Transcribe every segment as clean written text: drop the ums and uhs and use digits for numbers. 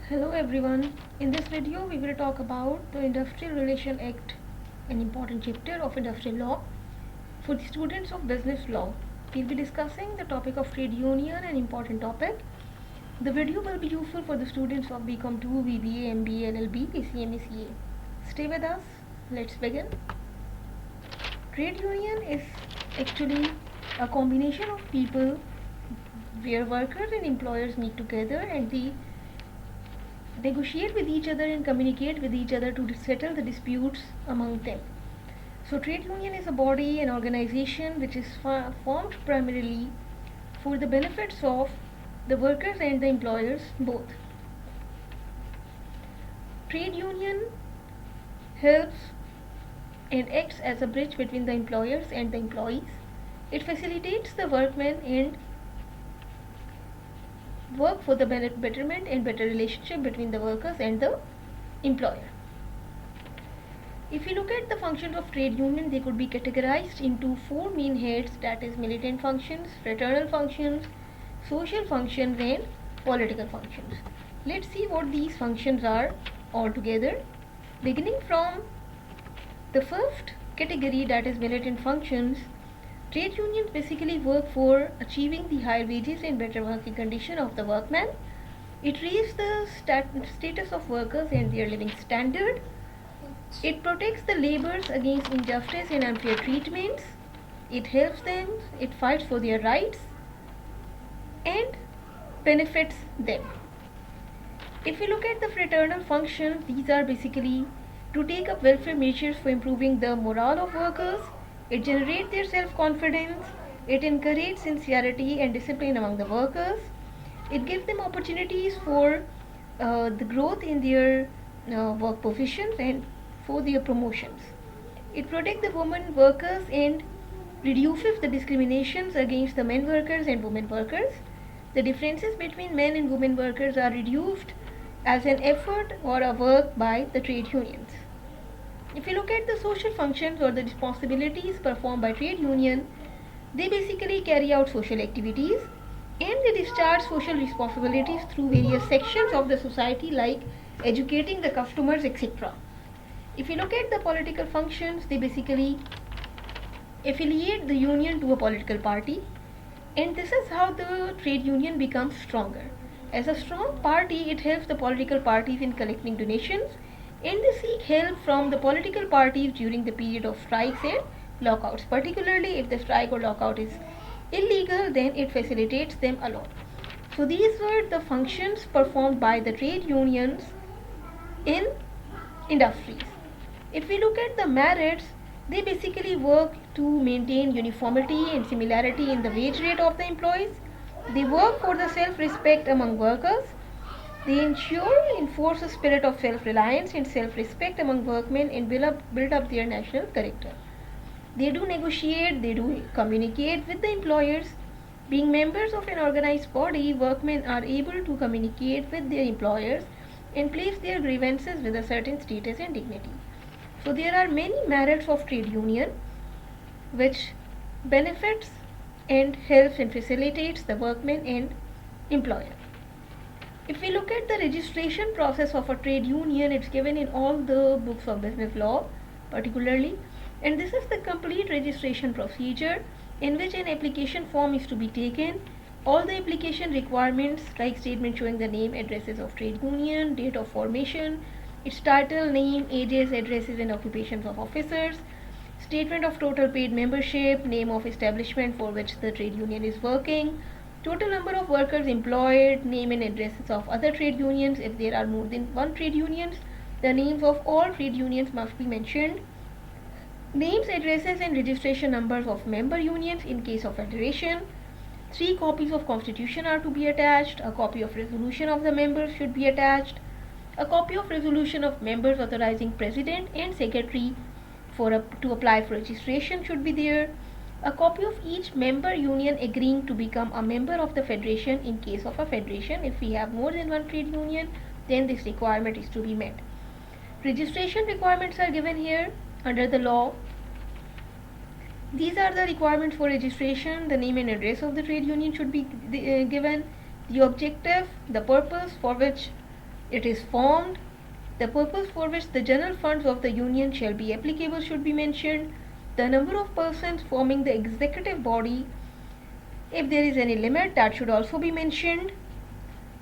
Hello everyone. In this video we will talk about the Industrial Relation Act, an important chapter of industrial law for the students of business law. We'll be discussing the topic of trade union, an important topic. The video will be useful for the students of BCom 2, BBA, MBA, LLB, PCMA, CA. Stay with us. Let's begin. Trade union is actually a combination of people where workers and employers meet together and they negotiate with each other and communicate with each other to settle the disputes among them. So trade union is a body, an organization which is formed primarily for the benefits of the workers and the employers both. Trade union helps and acts as a bridge between the employers and the employees. It facilitates the workmen and work for the betterment and better relationship between the workers and the employer. If you look at the functions of trade union, they could be categorized into four main heads, that is militant functions, fraternal functions, social functions and political functions. Let's see what these functions are altogether. Beginning from the first category, that is militant functions, trade unions basically work for achieving the higher wages and better working condition of the workmen. It raises the status of workers and their living standard. It protects the laborers against injustice and unfair treatments. It helps them, it fights for their rights and benefits them. If we look at the fraternal functions, these are basically to take up welfare measures for improving the morale of workers. It generates their self-confidence. It encourages sincerity and discipline among the workers. It gives them opportunities for the growth in their work positions and for their promotions. It protects the women workers and reduces the discriminations against the men workers and women workers. The differences between men and women workers are reduced as an effort or a work by the trade unions. If you look at the social functions or the responsibilities performed by trade union, they basically carry out social activities and they discharge social responsibilities through various sections of the society like educating the customers, etc. If you look at the political functions, they basically affiliate the union to a political party, and this is how the trade union becomes stronger. As a strong party, it helps the political parties in collecting donations and they seek help from the political parties during the period of strikes and lockouts. Particularly if the strike or lockout is illegal, then it facilitates them a lot. So these were the functions performed by the trade unions in industries. If we look at the merits, they basically work to maintain uniformity and similarity in the wage rate of the employees. They work for the self-respect among workers. They enforce a spirit of self-reliance and self-respect among workmen and build up their national character. They do negotiate, they do communicate with the employers. Being members of an organized body, workmen are able to communicate with their employers and place their grievances with a certain status and dignity. So there are many merits of trade union which benefits and helps and facilitates the workmen and employer. If we look at the registration process of a trade union, it's given in all the books of business law particularly, and this is the complete registration procedure in which an application form is to be taken. All the application requirements like statement showing the name, addresses of trade union, date of formation, its title, name, ages, addresses and occupations of officers, statement of total paid membership, name of establishment for which the trade union is working, total number of workers employed, name and addresses of other trade unions. If there are more than one trade unions, the names of all trade unions must be mentioned. Names, addresses and registration numbers of member unions in case of federation. 3 copies of constitution are to be attached. A copy of resolution of the members should be attached. A copy of resolution of members authorizing president and secretary to apply for registration should be there. A copy of each member union agreeing to become a member of the federation in case of a federation. If we have more than one trade union, then this requirement is to be met. Registration requirements are given here under the law. These are the requirements for registration. The name and address of the trade union should be given. The objective, the purpose for which it is formed, the purpose for which the general funds of the union shall be applicable should be mentioned, the number of persons forming the executive body, if there is any limit, that should also be mentioned,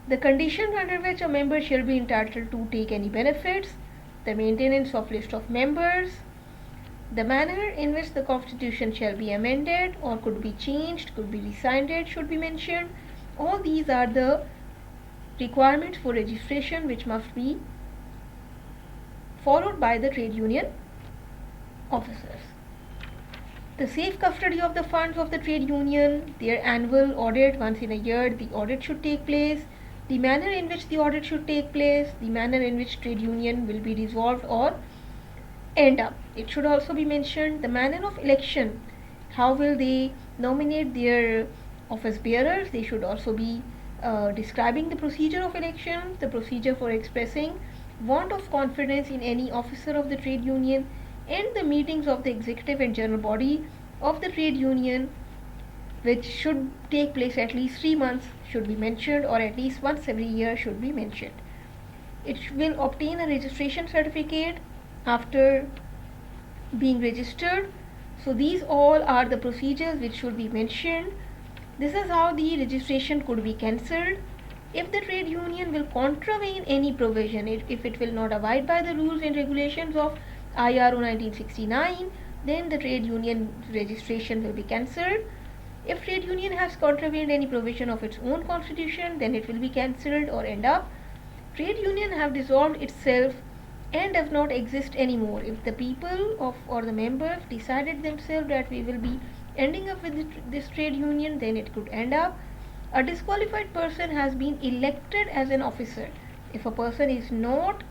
the conditions under which a member shall be entitled to take any benefits, the maintenance of list of members, the manner in which the constitution shall be amended or could be changed, could be rescinded should be mentioned. All these are the requirements for registration which must be followed by the trade union officers. The safe custody of the funds of the trade union, their annual audit once in a year, the audit should take place, the manner in which the audit should take place, the manner in which trade union will be dissolved or end up. It should also be mentioned the manner of election, how will they nominate their office bearers. They should also be describing the procedure of election, the procedure for expressing want of confidence in any officer of the trade union, and the meetings of the executive and general body of the trade union, which should take place at least 3 months, should be mentioned, or at least once every year should be mentioned. It will obtain a registration certificate after being registered. So these all are the procedures which should be mentioned. This is how the registration could be cancelled. If the trade union will contravene any provision, if it will not abide by the rules and regulations of IRO 1969, then the trade union registration will be cancelled. If trade union has contravened any provision of its own constitution, then it will be cancelled or end up. Trade union have dissolved itself and does not exist anymore. If the people of or the members decided themselves that we will be ending up with this trade union, then it could end up. A disqualified person has been elected as an officer. If a person is not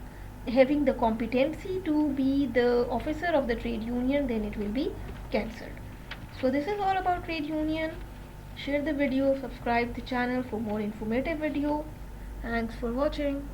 having the competency to be the officer of the trade union, then it will be cancelled. So this is all about trade union. Share the video, subscribe the channel for more informative video. Thanks for watching.